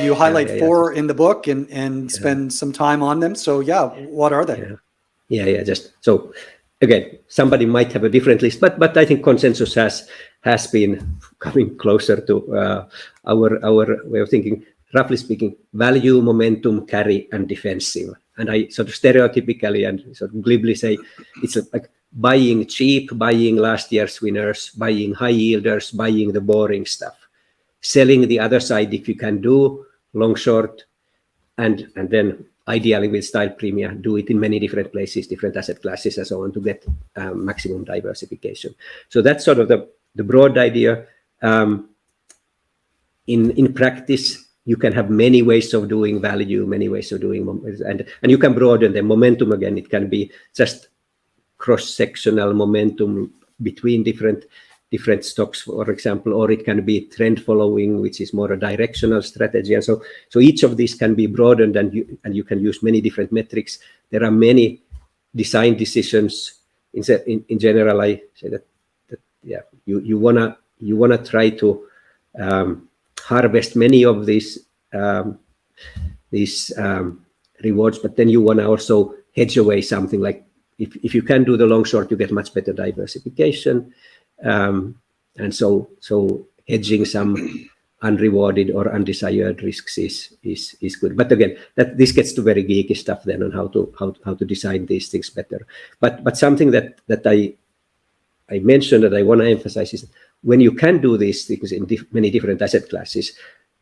you highlight four in the book and spend some time on them. So what are they? Just so again, somebody might have a different list, but I think consensus has been coming closer to our way of thinking. Roughly speaking, value, momentum, carry, and defensive. And I sort of stereotypically and sort of glibly say it's like buying cheap, buying last year's winners, buying high yielders, buying the boring stuff, selling the other side if you can do long, short, and then ideally with style premia, do it in many different places, different asset classes, and so on to get maximum diversification. So that's sort of the broad idea. In practice, you can have many ways of doing value, many ways of doing, and you can broaden the momentum again. It can be just cross-sectional momentum between different stocks, for example, or it can be trend following, which is more a directional strategy. And so each of these can be broadened, and you can use many different metrics. There are many design decisions. In general, I say that you wanna try to harvest many of these rewards, but then you want to also hedge away something. Like if you can do the long short, you get much better diversification, and so hedging some unrewarded or undesired risks is good. But again, this gets to very geeky stuff then on how to design these things better. But something that I mentioned that I want to emphasize is when you can do these things in many different asset classes,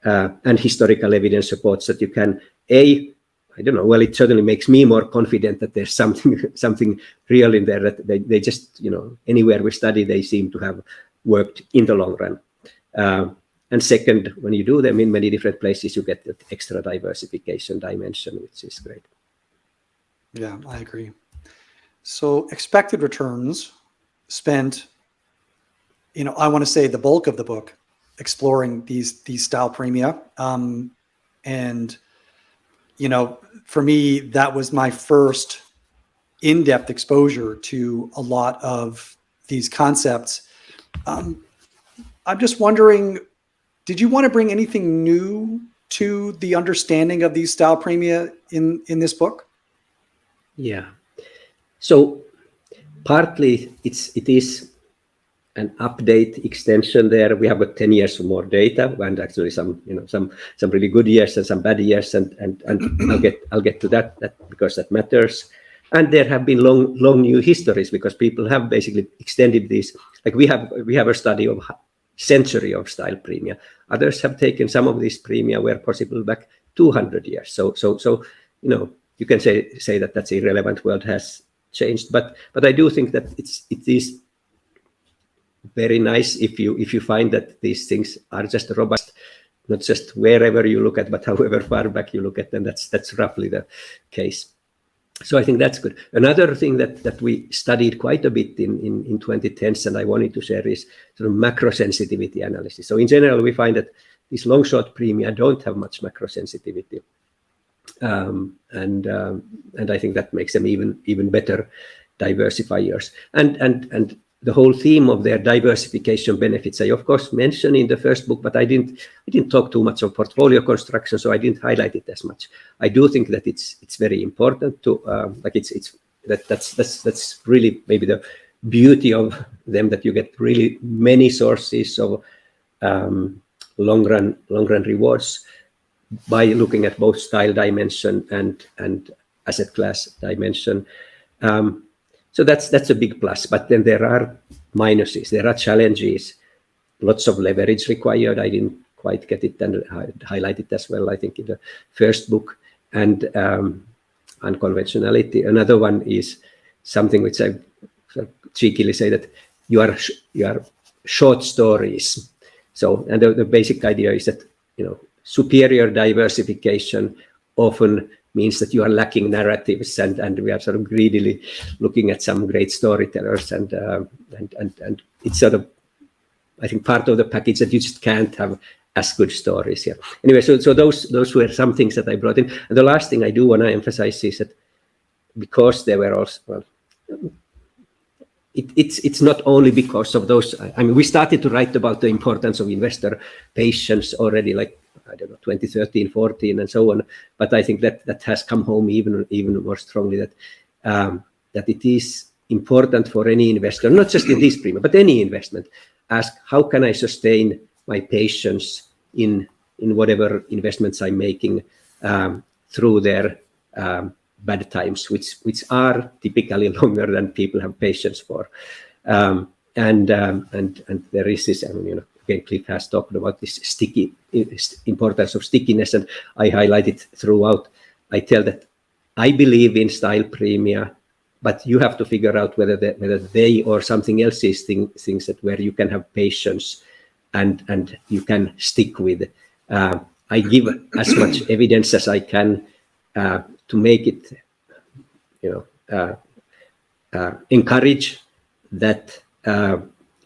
and historical evidence supports that you can, I don't know, well, it certainly makes me more confident that there's something real in there, that they just, anywhere we study, they seem to have worked in the long run. And second, when you do them in many different places, you get that extra diversification dimension, which is great. Yeah, I agree. So expected returns spent, I want to say the bulk of the book exploring these style premia. And, for me, that was my first in-depth exposure to a lot of these concepts. I'm just wondering, did you want to bring anything new to the understanding of these style premia in this book? Yeah. So partly it is an update extension there. We have got 10 years more data, and actually some really good years and some bad years, and I'll get to that because that matters. And there have been long new histories because people have basically extended these. Like we have a study of century of style premia. Others have taken some of these premia where possible back 200 years. So you can say that that's irrelevant. World has changed, but I do think that it is very nice if you find that these things are just robust, not just wherever you look at, but however far back you look at them. That's roughly the case. So I think that's good. Another thing that we studied quite a bit in 2010s, and I wanted to share, is sort of macro sensitivity analysis. So in general, we find that these long short premia don't have much macro sensitivity, and I think that makes them even better diversifiers. And the whole theme of their diversification benefits, I of course mentioned in the first book, but I didn't talk too much of portfolio construction, so I didn't highlight it as much. I do think that it's very important to that's really maybe the beauty of them, that you get really many sources of long run rewards by looking at both style dimension and asset class dimension. So that's a big plus, but then there are minuses, there are challenges, lots of leverage required. I didn't quite get it and highlight it as well, I think, in the first book. And unconventionality. Another one is something which I cheekily say, that you are short stories. So, and the basic idea is that superior diversification often means that you are lacking narratives, and we are sort of greedily looking at some great storytellers, and it's sort of, I think, part of the package that you just can't have as good stories here. Anyway, so those were some things that I brought in. And the last thing I do want to emphasize is that because there were also, it's not only because of those. I mean, we started to write about the importance of investor patience already, like I don't know, 2013, 14, and so on. But I think that has come home even more strongly, that that it is important for any investor, not just in this premium, but any investment, ask, how can I sustain my patience in whatever investments I'm making through their bad times, which are typically longer than people have patience for. And there is this, again, Cliff has talked about this importance of stickiness, and I highlight it throughout. I tell that I believe in style premia, but you have to figure out whether they or something else is things that where you can have patience and you can stick with. I give as much evidence as I can to make it, encourage that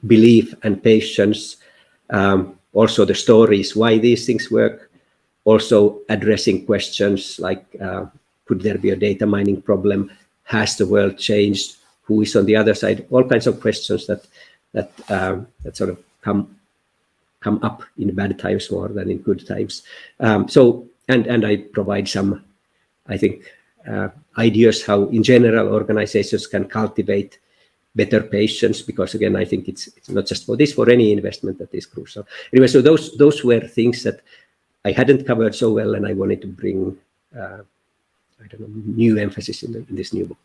belief and patience. Also the stories why these things work. Also addressing questions like, could there be a data mining problem? Has the world changed? Who is on the other side? All kinds of questions that sort of come up in bad times more than in good times. So I provide some, I think, ideas how in general organizations can cultivate better patience, because again, I think it's not just for this, for any investment that is crucial. Anyway, so those were things that I hadn't covered so well, and I wanted to bring new emphasis in this new book.